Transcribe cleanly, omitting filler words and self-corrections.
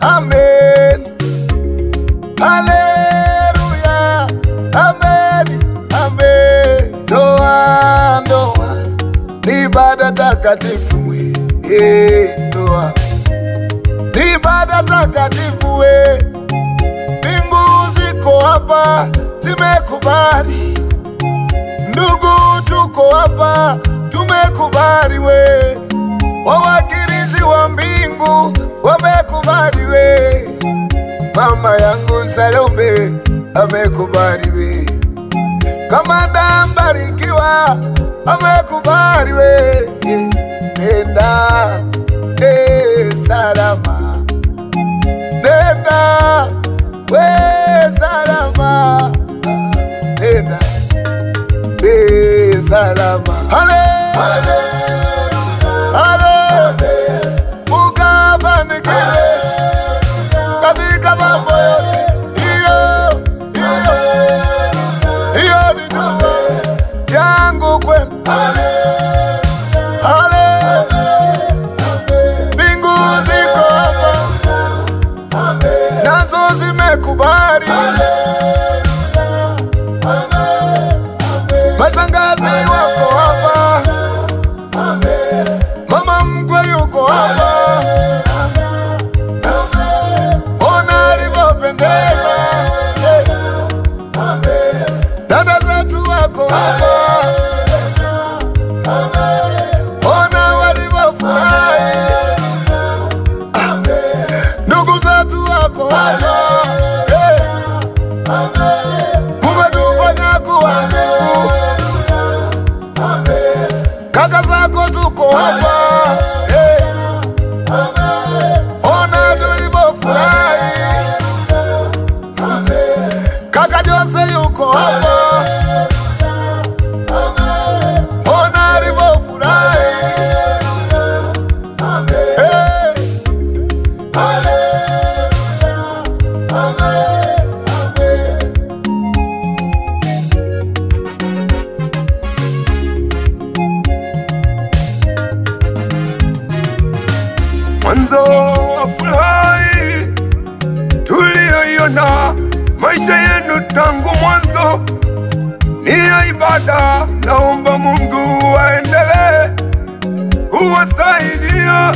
amen. Haleluya, amen, amen. Ndoa, ndoa ni ibada takatifu we, ndoa ni ibada takatifu we. Mbingu ziko hapa zimekubali, ndugu tuko hapa tumekubali we, wawakilishi wa mbingu wamekubali we, mama yangu Salome amekubali we, Kamanda Mbarikiwa amekubali we, nenda salama, nenda we salama, nenda salama. Haleluya, haleluya, mukafanikiwe katika mambo yote. Hiyo ni dua yangu kwenu. Mbingu ziko hapa nazo zimekubali, mashangazi wako hapa, mama mkwe yuko hapa, ona alivyopendeza, dada zetu wako hapa, ona walivyofurahi, ndugu zetu wako hapa, mumetufanya kuwa ndugu, kaka zako tuko hapa, ona tulivyofurahi, kaka Jose yuko hapa, ona alivyofurahi. Mwanzo wa furahi tuliyoiona maisha yenu tangu mwanzo ni ya ibada. Naomba Mungu aendelee kuwasaidia